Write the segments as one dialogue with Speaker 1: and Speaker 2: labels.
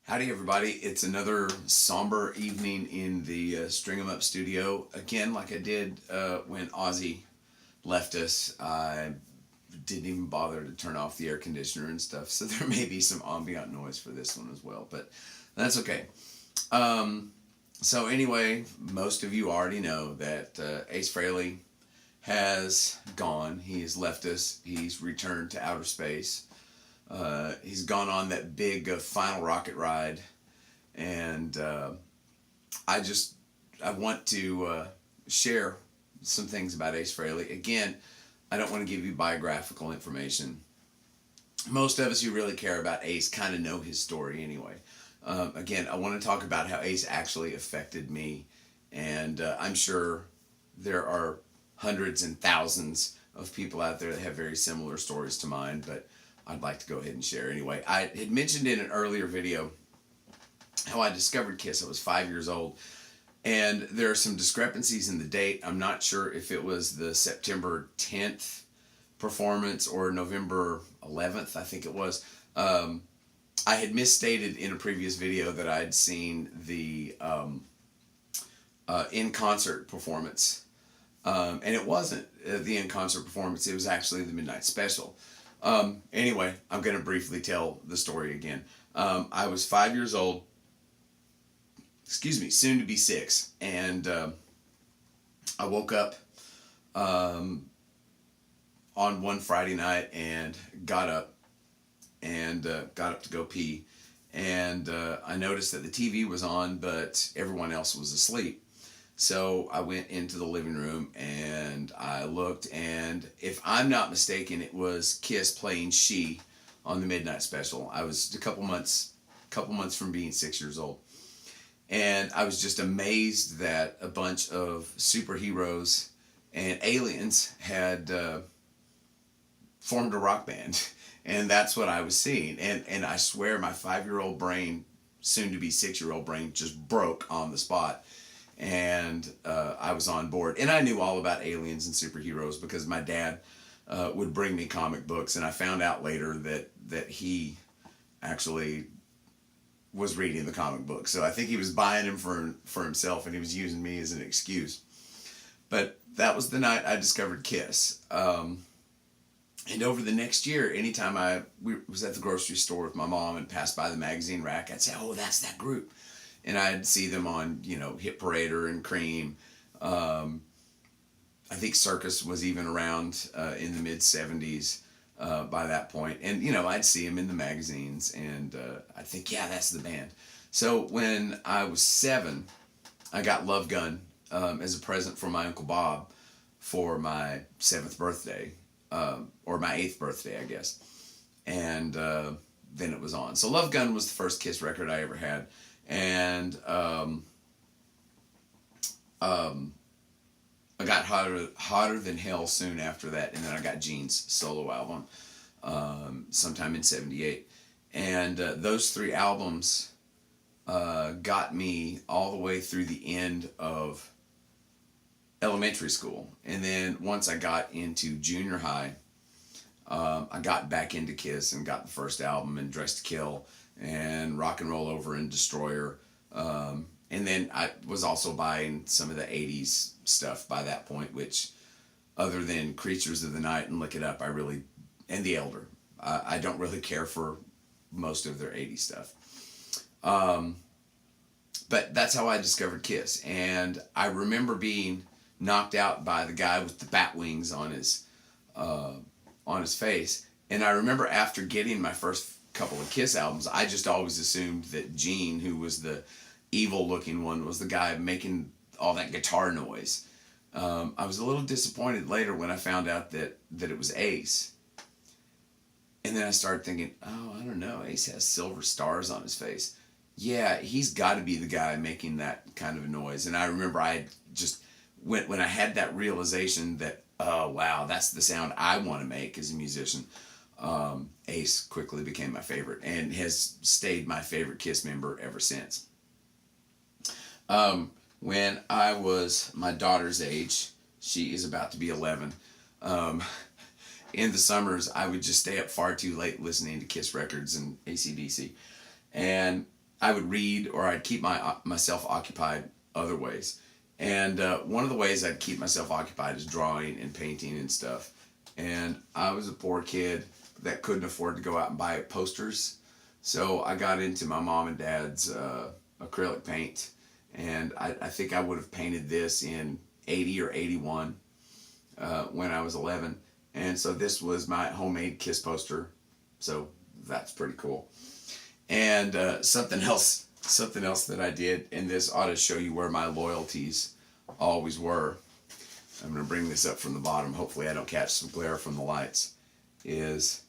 Speaker 1: Howdy, everybody. It's another somber evening in the String 'em Up studio. Again, like I did when Ozzy left us, I didn't even bother to turn off the air conditioner and stuff, so there may be some ambient noise for this one as well, but that's okay. So anyway, most of you already know that Ace Frehley has gone. He has left us. He's returned to outer space. He's gone on that big final rocket ride, and I want to share some things about Ace Frehley. Again, I don't want to give you biographical information. Most of us who really care about Ace kind of know his story anyway. Again, I want to talk about how Ace actually affected me, and I'm sure there are hundreds and thousands of people out there that have very similar stories to mine, but I'd like to go ahead and share anyway. I had mentioned in an earlier video how I discovered Kiss. I was 5 years old, and there are some discrepancies in the date. I'm not sure if it was the September 10th performance or November 11th, I think it was. I had misstated in a previous video that I'd seen the in-concert performance, and it wasn't the in-concert performance. It was actually the Midnight Special. Anyway, I'm going to briefly tell the story again. I was 5 years old, soon to be 6, and I woke up on one Friday night and got up to go pee, and I noticed that the TV was on, but everyone else was asleep. So I went into the living room and I looked, and if I'm not mistaken, it was Kiss playing She on the Midnight Special. I was a couple months from being 6 years old, and I was just amazed that a bunch of superheroes and aliens had formed a rock band, and that's what I was seeing. And I swear my 5-year-old brain, soon to be 6-year-old brain, just broke on the spot. And I was on board, and I knew all about aliens and superheroes because my dad would bring me comic books, and I found out later that he actually was reading the comic book. So I think he was buying them for himself, and he was using me as an excuse. But that was the night I discovered Kiss. And over the next year, anytime I was at the grocery store with my mom and passed by the magazine rack, I'd say, "Oh, that's that group." And I'd see them on, Hit Parader and Cream. I think Circus was even around in the mid-'70s by that point. And, I'd see them in the magazines, and I'd think, yeah, that's the band. So when I was 7, I got Love Gun as a present from my Uncle Bob for my 7th birthday, or my 8th birthday, I guess. And then it was on. So Love Gun was the first Kiss record I ever had. And I got hotter than hell soon after that, and then I got Gene's solo album sometime in '78, and those 3 albums got me all the way through the end of elementary school. And then once I got into junior high, I got back into Kiss and got the first album and Dress to Kill and Rock and Roll Over and Destroyer. And then I was also buying some of the 80s stuff by that point, which, other than Creatures of the Night and Lick It Up, and The Elder, I don't really care for most of their 80s stuff. But that's how I discovered Kiss. And I remember being knocked out by the guy with the bat wings on his face. And I remember after getting my first couple of Kiss albums, I just always assumed that Gene, who was the evil-looking one, was the guy making all that guitar noise. I was a little disappointed later when I found out that it was Ace. And then I started thinking, oh, I don't know, Ace has silver stars on his face. Yeah, he's got to be the guy making that kind of a noise. And I remember I just, when I had that realization that, oh, wow, that's the sound I want to make as a musician, Ace quickly became my favorite and has stayed my favorite Kiss member ever since. When I was my daughter's age, she is about to be 11, in the summers I would just stay up far too late listening to Kiss records and AC/DC. And I would read, or I'd keep myself occupied other ways. And one of the ways I'd keep myself occupied is drawing and painting and stuff. And I was a poor kid that couldn't afford to go out and buy posters. So I got into my mom and dad's acrylic paint. And I think I would have painted this in 80 or 81 when I was 11. And so this was my homemade Kiss poster. So that's pretty cool. And something else that I did, and this ought to show you where my loyalties always were. I'm going to bring this up from the bottom. Hopefully I don't catch some glare from the lights. Is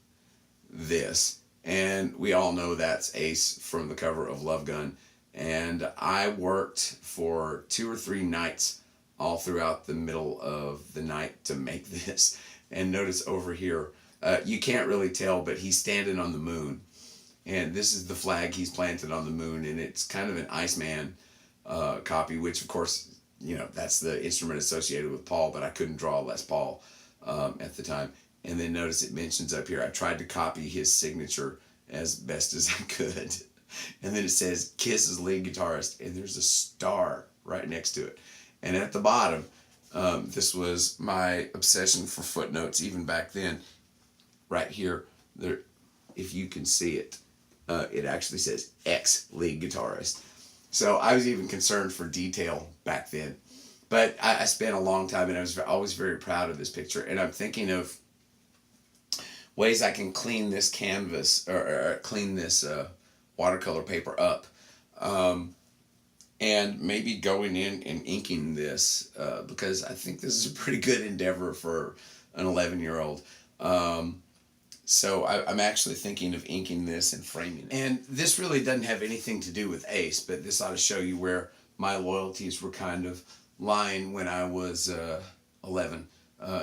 Speaker 1: this. And we all know that's Ace from the cover of Love Gun. And I worked for 2 or 3 nights all throughout the middle of the night to make this. And notice over here, you can't really tell, but he's standing on the moon. And this is the flag he's planted on the moon, and it's kind of an Iceman copy, which of course, you know, that's the instrument associated with Paul, but I couldn't draw Les Paul at the time. And then notice it mentions up here, I tried to copy his signature as best as I could. And then it says Kiss as lead guitarist, and there's a star right next to it. And at the bottom, this was my obsession for footnotes even back then. Right here, there, if you can see it, it actually says ex-lead guitarist. So I was even concerned for detail back then. But I spent a long time, and I was always very proud of this picture. And I'm thinking of ways I can clean this canvas, or clean this watercolor paper up. And maybe going in and inking this, because I think this is a pretty good endeavor for an 11-year-old. So I'm actually thinking of inking this and framing it. And this really doesn't have anything to do with Ace, but this ought to show you where my loyalties were kind of lying when I was 11.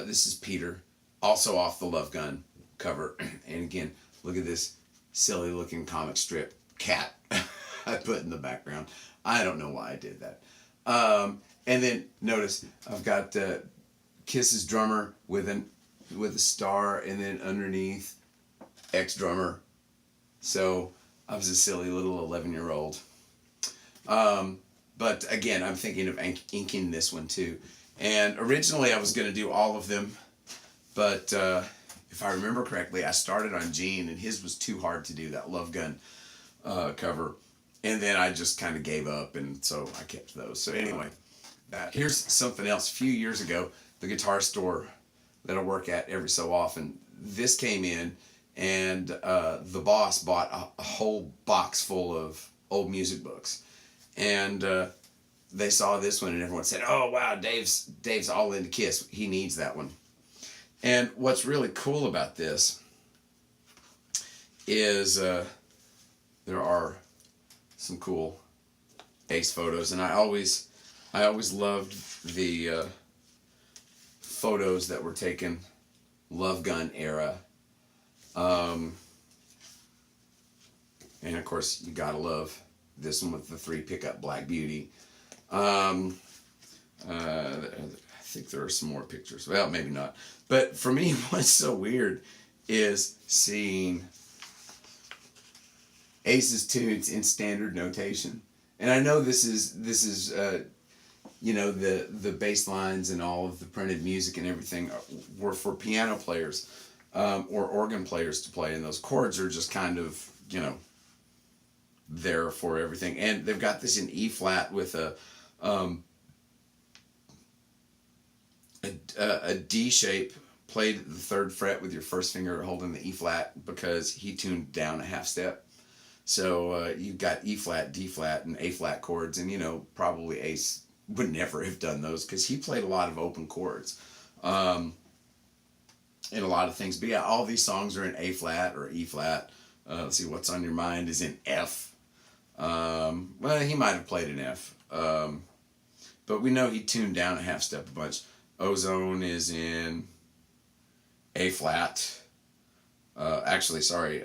Speaker 1: This is Peter, also off the Love Gun cover. And again, look at this silly looking comic strip cat I put in the background. I don't know why I did that. And then notice I've got Kiss's drummer with a star, and then underneath ex-drummer. So I was a silly little 11-year-old. But again, I'm thinking of inking this one too. And originally I was going to do all of them, but if I remember correctly, I started on Gene, and his was too hard to do, that Love Gun cover. And then I just kind of gave up, and so I kept those. So anyway, here's something else. A few years ago, the guitar store that I work at every so often, this came in, and the boss bought a whole box full of old music books. And they saw this one, and everyone said, "Oh wow, Dave's all into Kiss. He needs that one." And what's really cool about this is there are some cool Ace photos, and I always loved the photos that were taken Love Gun era. And of course, you gotta love this one with the 3 pickup Black Beauty. I think there are some more pictures. Well, maybe not. But for me, what's so weird is seeing Ace's tunes in standard notation. And I know this is you know, the bass lines and all of the printed music and everything were for piano players or organ players to play, and those chords are just kind of, you know, there for everything. And they've got this in E flat with a D shape played at the 3rd fret with your first finger holding the E flat, because he tuned down a half step. So you've got E flat, D flat, and A flat chords, and you know, probably Ace would never have done those because he played a lot of open chords in a lot of things. But yeah, all these songs are in A flat or E flat. Let's see, What's on Your Mind is in F. Well, he might have played an F, but we know he tuned down a half step a bunch. Ozone is in A flat. Actually, sorry.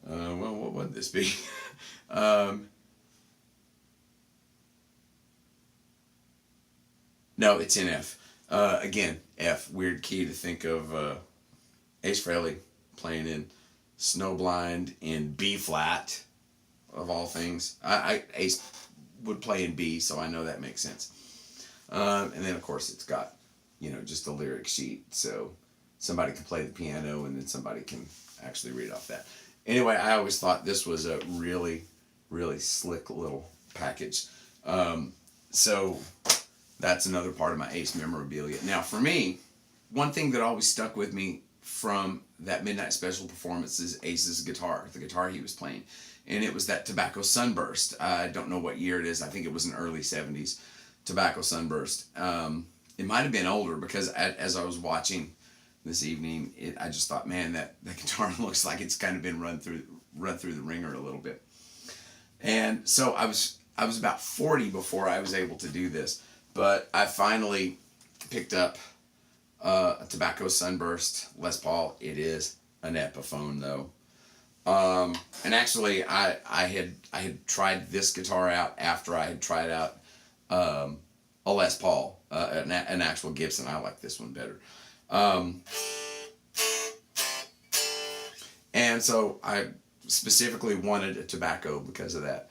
Speaker 1: Well, what would this be? No, it's in F. Again, F. Weird key to think of Ace Frehley playing in. Snowblind in B flat, of all things. Ace would play in B, so I know that makes sense. And then of course it's got, just a lyric sheet, so somebody can play the piano and then somebody can actually read off that. Anyway, I always thought this was a really, really slick little package. So that's another part of my Ace memorabilia. Now for me, one thing that always stuck with me from that Midnight Special performance is Ace's guitar, the guitar he was playing. And it was that Tobacco Sunburst. I don't know what year it is. I think it was an early 70s Tobacco Sunburst. It might have been older because as I was watching this evening, I just thought, man, that guitar looks like it's kind of been run through the ringer a little bit. And so I was about 40 before I was able to do this, but I finally picked up a Tobacco Sunburst Les Paul. It is an Epiphone though. And actually I had tried this guitar out after I had tried out a Les Paul, an actual Gibson. I like this one better. And so I specifically wanted a Tobacco because of that.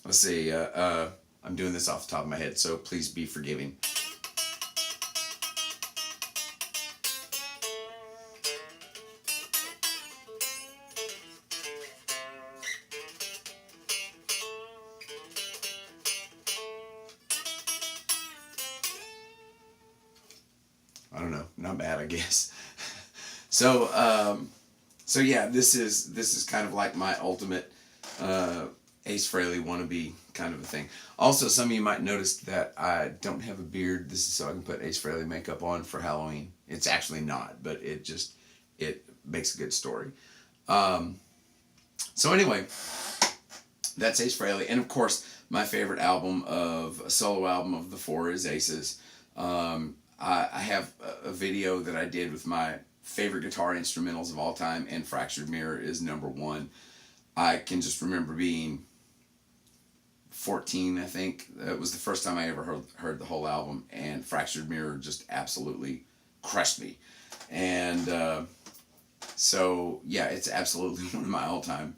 Speaker 1: Let's see, I'm doing this off the top of my head, so please be forgiving. I don't know, not bad, I guess. So yeah, this is kind of like my ultimate Ace Frehley wannabe kind of a thing. Also, some of you might notice that I don't have a beard. This is so I can put Ace Frehley makeup on for Halloween. It's actually not, but it makes a good story. So anyway, that's Ace Frehley, and of course, my favorite solo album of the four is Ace's. I have a video that I did with my favorite guitar instrumentals of all time, and Fractured Mirror is number one. I can just remember being 14, I think. It was the first time I ever heard the whole album, and Fractured Mirror just absolutely crushed me. And so, yeah, it's absolutely one of my all-time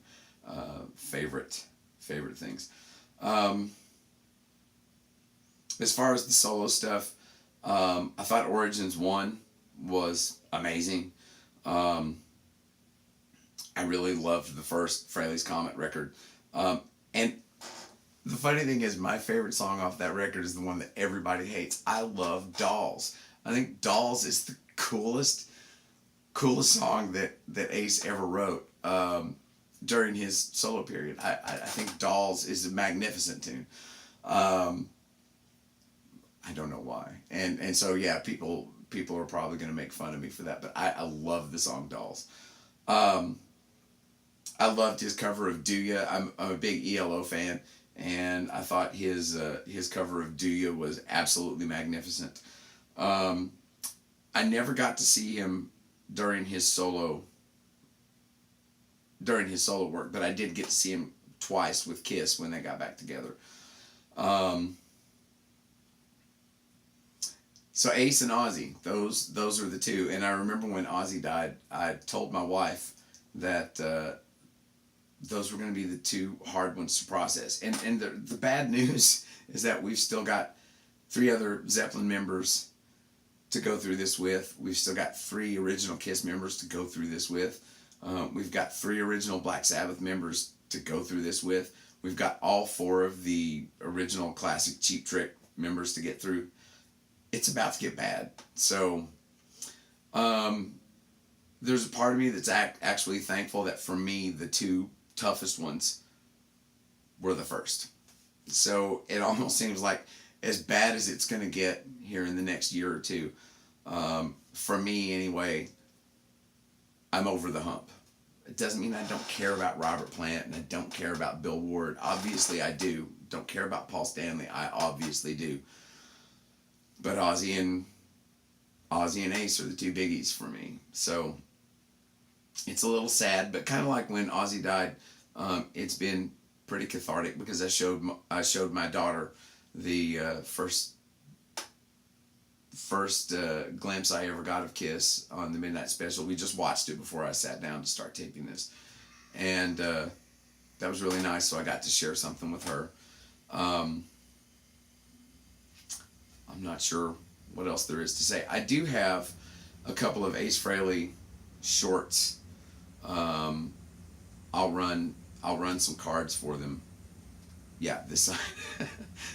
Speaker 1: favorite things. As far as the solo stuff, I thought Origins 1 was amazing. I really loved the first Frehley's Comet record. And the funny thing is, my favorite song off that record is the one that everybody hates. I love Dolls. I think Dolls is the coolest song that Ace ever wrote during his solo period. I think Dolls is a magnificent tune. I don't know why. And so, yeah, people are probably going to make fun of me for that, but I love the song Dolls. I loved his cover of Do Ya. I'm a big ELO fan, and I thought his cover of Do Ya was absolutely magnificent. I never got to see him during his solo work, but I did get to see him twice with Kiss when they got back together. So Ace and Ozzy, those are the two. And I remember when Ozzy died, I told my wife that those were going to be the two hard ones to process. And the bad news is that we've still got 3 other Zeppelin members to go through this with. We've still got 3 original Kiss members to go through this with. We've got 3 original Black Sabbath members to go through this with. We've got all 4 of the original classic Cheap Trick members to get through. It's about to get bad. So there's a part of me that's actually thankful that for me, the 2 toughest ones were the first. So it almost seems like as bad as it's going to get here in the next year or two, for me anyway, I'm over the hump. It doesn't mean I don't care about Robert Plant and I don't care about Bill Ward. Obviously I do. Don't care about Paul Stanley. I obviously do. But Ozzy and Ace are the 2 biggies for me. So it's a little sad, but kind of like when Ozzy died, it's been pretty cathartic because I showed my daughter the first first glimpse I ever got of Kiss on the Midnight Special. We just watched it before I sat down to start taping this. And that was really nice, so I got to share something with her. I'm not sure what else there is to say. I do have a couple of Ace Frehley shorts. I'll run some cards for them. Yeah, this side.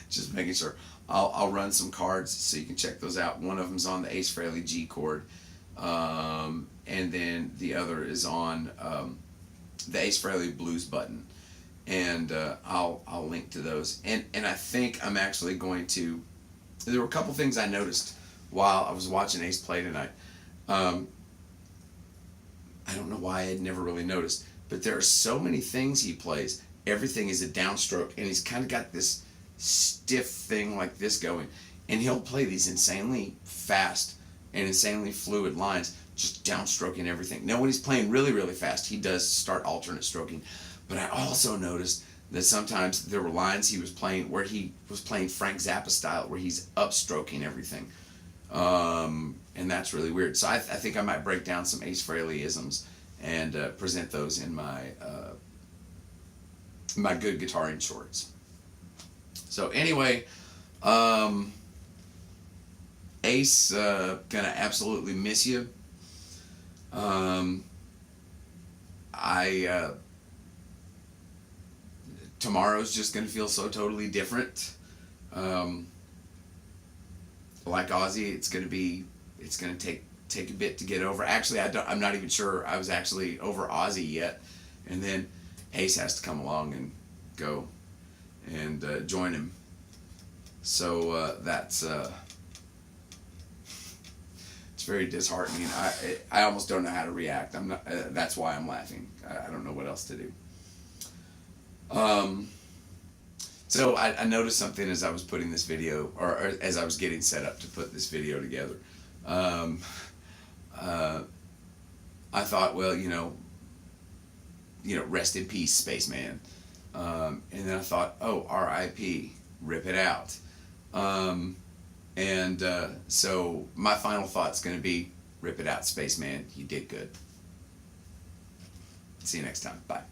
Speaker 1: Just making sure. I'll run some cards so you can check those out. One of them's on the Ace Frehley G chord, and then the other is on the Ace Frehley blues button, and I'll link to those. And I think I'm actually going to. There were a couple things I noticed while I was watching Ace play tonight. I don't know why I had never really noticed, but there are so many things he plays. Everything is a downstroke, and he's kind of got this stiff thing like this going, and he'll play these insanely fast and insanely fluid lines, just downstroking everything. Now when he's playing really, really fast, he does start alternate stroking, but I also noticed that sometimes there were lines he was playing where he was playing Frank Zappa style, where he's upstroking everything, and that's really weird. So I think I might break down some Ace Frehley-isms and present those in my my good guitaring shorts. So anyway, Ace, gonna absolutely miss you. Tomorrow's just gonna feel so totally different. Like Ozzy, it's gonna take a bit to get over. Actually, I'm not even sure I was actually over Ozzy yet, and then Ace has to come along and go and join him. So that's it's very disheartening. I almost don't know how to react. I'm not. That's why I'm laughing. I don't know what else to do. So I noticed something as I was putting this video, or as I was getting set up to put this video together. I thought, well, rest in peace, Spaceman. And then I thought, oh, R.I.P, rip it out. So my final thought's going to be, rip it out, Spaceman. You did good. See you next time. Bye.